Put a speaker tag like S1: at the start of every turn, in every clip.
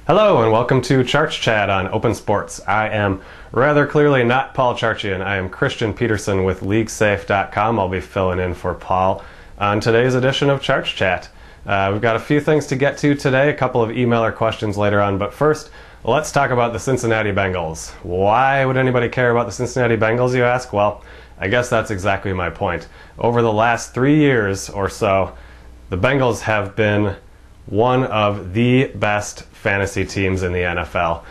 S1: Hello and welcome to Charch Chat on Open Sports. I am rather clearly not Paul Charchian. I am Christian Peterson with LeagueSafe.com. I'll be filling in for Paul on today's edition of Charch Chat. We've got a few things to get to today, a couple of emailer questions later on, but first, let's talk about the Cincinnati Bengals. Why would anybody care about the Cincinnati Bengals, you ask? Well, I guess that's exactly my point. Over the last 3 years or so, the Bengals have been one of the best fantasy teams in the NFL.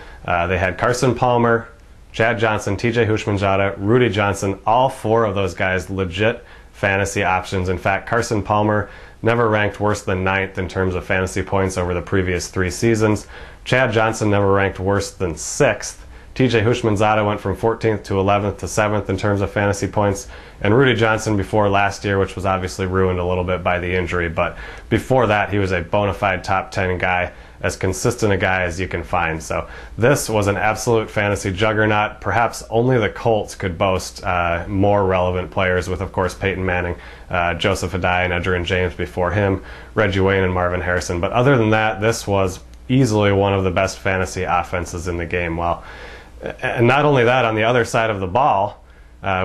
S1: They had Carson Palmer, Chad Johnson, TJ Houshmandzadeh, Rudy Johnson, all four of those guys legit fantasy options. In fact, Carson Palmer never ranked worse than 9th in terms of fantasy points over the previous 3 seasons. Chad Johnson never ranked worse than 6th. TJ Houshmandzadeh went from 14th to 11th to 7th in terms of fantasy points. And Rudy Johnson before last year, which was obviously ruined a little bit by the injury, but before that he was a bona fide top 10 guy, as consistent a guy as you can find. So this was an absolute fantasy juggernaut. Perhaps only the Colts could boast more relevant players, with of course Peyton Manning, Joseph Adai and Edgerrin James before him, Reggie Wayne and Marvin Harrison. But other than that, this was easily one of the best fantasy offenses in the game. Well, and not only that, on the other side of the ball,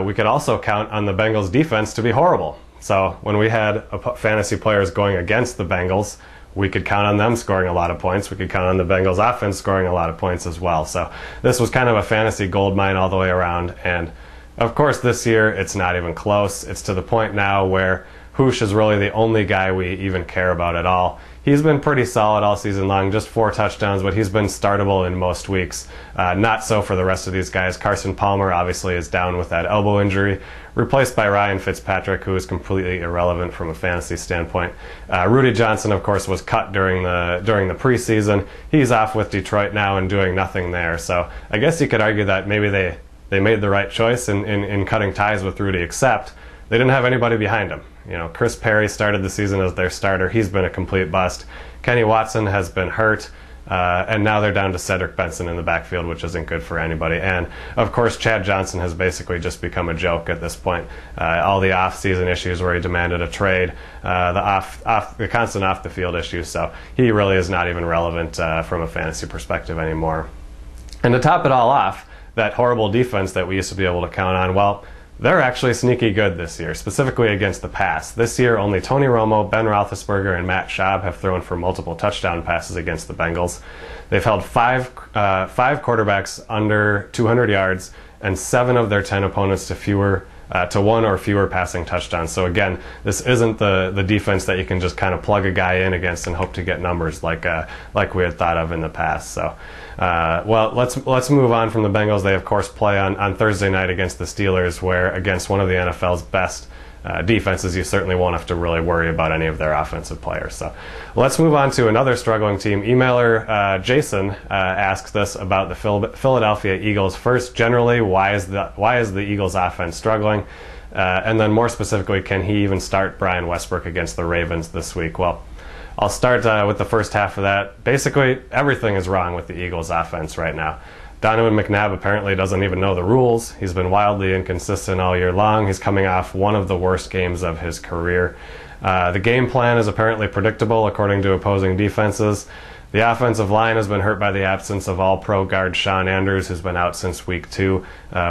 S1: we could also count on the Bengals defense to be horrible. So when we had fantasy players going against the Bengals, we could count on them scoring a lot of points. We could count on the Bengals offense scoring a lot of points as well. So this was kind of a fantasy goldmine all the way around. And of course this year it's not even close. It's to the point now where Hoosh is really the only guy we even care about at all. He's been pretty solid all season long, just 4 touchdowns, but he's been startable in most weeks. Not so for the rest of these guys. Carson Palmer obviously is down with that elbow injury, replaced by Ryan Fitzpatrick, who is completely irrelevant from a fantasy standpoint. Rudy Johnson, of course, was cut during the preseason. He's off with Detroit now and doing nothing there. So I guess you could argue that maybe they made the right choice in cutting ties with Rudy, except they didn't have anybody behind him. You know, Chris Perry started the season as their starter. He's been a complete bust. Kenny Watson has been hurt. And now they're down to Cedric Benson in the backfield, which isn't good for anybody. And, of course, Chad Johnson has basically just become a joke at this point. All the off-season issues where he demanded a trade, the constant off-the-field issues. So he really is not even relevant from a fantasy perspective anymore. And to top it all off, that horrible defense that we used to be able to count on, well, they're actually sneaky good this year, specifically against the pass. This year, only Tony Romo, Ben Roethlisberger, and Matt Schaub have thrown for multiple touchdown passes against the Bengals. They've held five quarterbacks under 200 yards, and 7 of their 10 opponents to 1 or fewer passing touchdowns. So again, this isn't the defense that you can just kind of plug a guy in against and hope to get numbers like we had thought of in the past. So, well, let's move on from the Bengals. They of course play on Thursday night against the Steelers, where against one of the NFL's best defenses, you certainly won't have to really worry about any of their offensive players. So let's move on to another struggling team. Emailer Jason asks this about the Philadelphia Eagles. First, generally, why is the Eagles offense struggling? And then more specifically, can he even start Brian Westbrook against the Ravens this week? Well, I'll start with the first half of that. Basically, everything is wrong with the Eagles offense right now. Donovan McNabb apparently doesn't even know the rules. He's been wildly inconsistent all year long. He's coming off one of the worst games of his career. The game plan is apparently predictable according to opposing defenses. The offensive line has been hurt by the absence of all-pro guard Sean Andrews, who's been out since week 2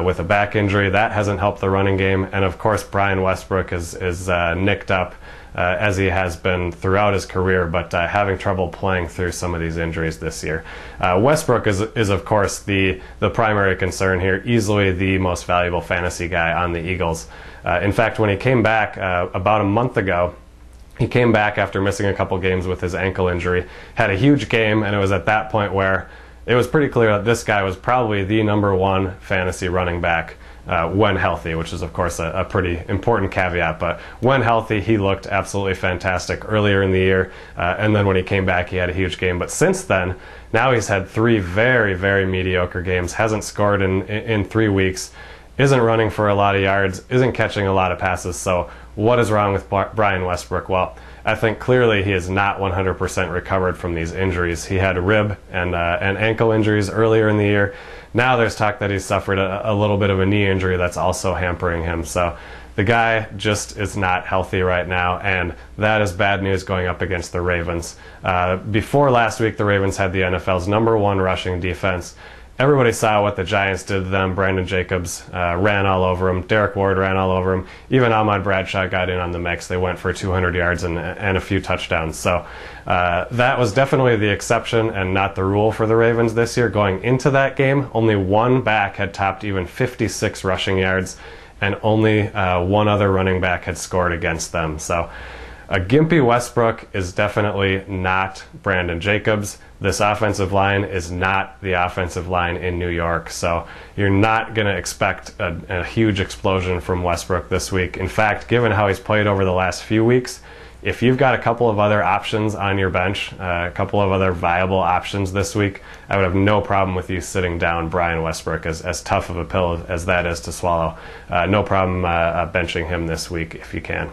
S1: with a back injury. That hasn't helped the running game. And of course, Brian Westbrook is nicked up as he has been throughout his career, but having trouble playing through some of these injuries this year. Westbrook is of course the primary concern here, easily the most valuable fantasy guy on the Eagles. In fact, when he came back about a month ago, he came back after missing a couple games with his ankle injury, had a huge game, and it was at that point where it was pretty clear that this guy was probably the #1 fantasy running back when healthy, which is of course a pretty important caveat. But when healthy, he looked absolutely fantastic earlier in the year, and then when he came back, he had a huge game. But since then, now he's had 3 very, very mediocre games, hasn't scored in 3 weeks, isn't running for a lot of yards, isn't catching a lot of passes. So what is wrong with Brian Westbrook? Well, I think clearly he is not 100% recovered from these injuries. He had rib and ankle injuries earlier in the year. Now there's talk that he's suffered a little bit of a knee injury that's also hampering him. So The guy just is not healthy right now, and that is bad news going up against the Ravens. Before last week, the Ravens had the NFL's #1 rushing defense. Everybody saw what the Giants did to them. Brandon Jacobs ran all over him. Derek Ward ran all over him. Even Ahmad Bradshaw got in on the mix. They went for 200 yards and a few touchdowns. So that was definitely the exception and not the rule for the Ravens this year. Going into that game, only one back had topped even 56 rushing yards, and only one other running back had scored against them. So a gimpy Westbrook is definitely not Brandon Jacobs. This offensive line is not the offensive line in New York, so you're not going to expect a huge explosion from Westbrook this week. In fact, given how he's played over the last few weeks, if you've got a couple of other options on your bench, a couple of other viable options this week, I would have no problem with you sitting down Brian Westbrook, as tough of a pill as that is to swallow. No problem benching him this week if you can.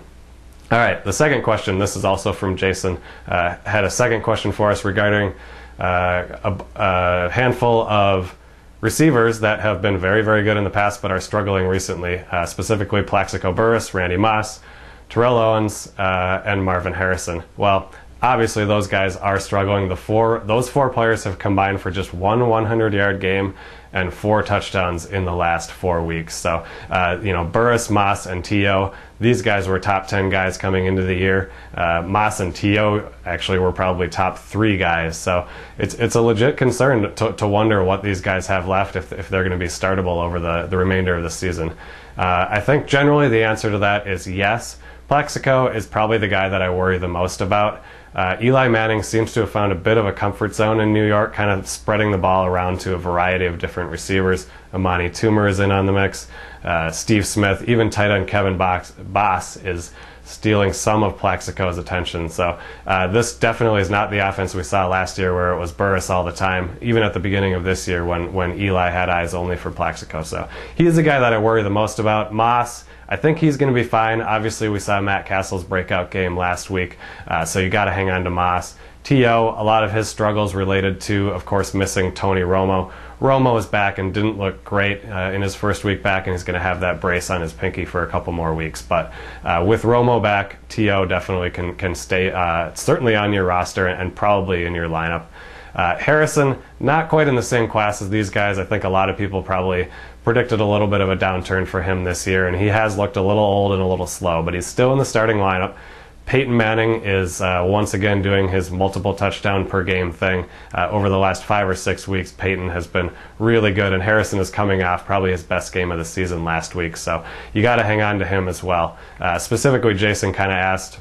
S1: All right, the second question, this is also from Jason, had a second question for us regarding a handful of receivers that have been very, very good in the past but are struggling recently, specifically Plaxico Burress, Randy Moss, Terrell Owens, and Marvin Harrison. Well, obviously those guys are struggling. Those four players have combined for just one 100-yard game and 4 touchdowns in the last 4 weeks. So, Burress, Moss, and T.O., these guys were top 10 guys coming into the year. Moss and T.O. actually were probably top 3 guys. So it's a legit concern to wonder what these guys have left if they're going to be startable over the remainder of the season. I think generally the answer to that is yes. Plaxico is probably the guy that I worry the most about. Eli Manning seems to have found a bit of a comfort zone in New York, kind of spreading the ball around to a variety of different receivers. Amani Toomer is in on the mix. Steve Smith, even tight end Kevin Boss is stealing some of Plaxico's attention. So this definitely is not the offense we saw last year where it was Burress all the time, even at the beginning of this year when Eli had eyes only for Plaxico. So he's the guy that I worry the most about. Moss, I think he's going to be fine. Obviously, we saw Matt Castle's breakout game last week, so you got to hang on to Moss. T.O., a lot of his struggles related to, of course, missing Tony Romo. Romo is back and didn't look great in his first week back, and he's going to have that brace on his pinky for a couple more weeks. But with Romo back, T.O. definitely can stay certainly on your roster and probably in your lineup. Harrison, not quite in the same class as these guys. I think a lot of people probably predicted a little bit of a downturn for him this year, and he has looked a little old and a little slow, but he's still in the starting lineup. Peyton Manning is once again doing his multiple touchdown per game thing. Over the last 5 or 6 weeks, Peyton has been really good, and Harrison is coming off probably his best game of the season last week, so you got to hang on to him as well. Specifically, Jason kind of asked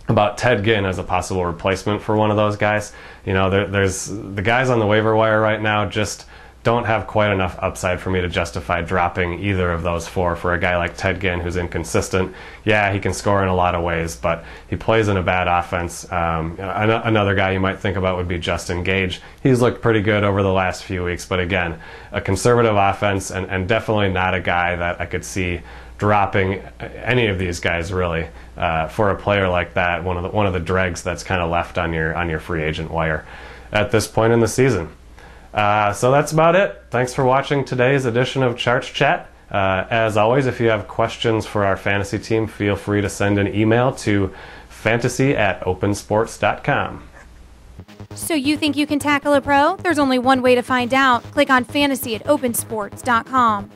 S1: about Ted Ginn as a possible replacement for one of those guys. There's the guys on the waiver wire right now just don't have quite enough upside for me to justify dropping either of those 4 for a guy like Ted Ginn, who's inconsistent. Yeah, he can score in a lot of ways, but he plays in a bad offense. Another guy you might think about would be Justin Gage. He's looked pretty good over the last few weeks, but again, a conservative offense and definitely not a guy that I could see dropping any of these guys really for a player like that, one of the dregs that's kind of left on your free agent wire at this point in the season. So that's about it. Thanks for watching today's edition of Charch Chat. As always, if you have questions for our fantasy team, feel free to send an email to fantasy@opensports.com.
S2: So you think you can tackle a pro? There's only one way to find out. Click on fantasy@opensports.com.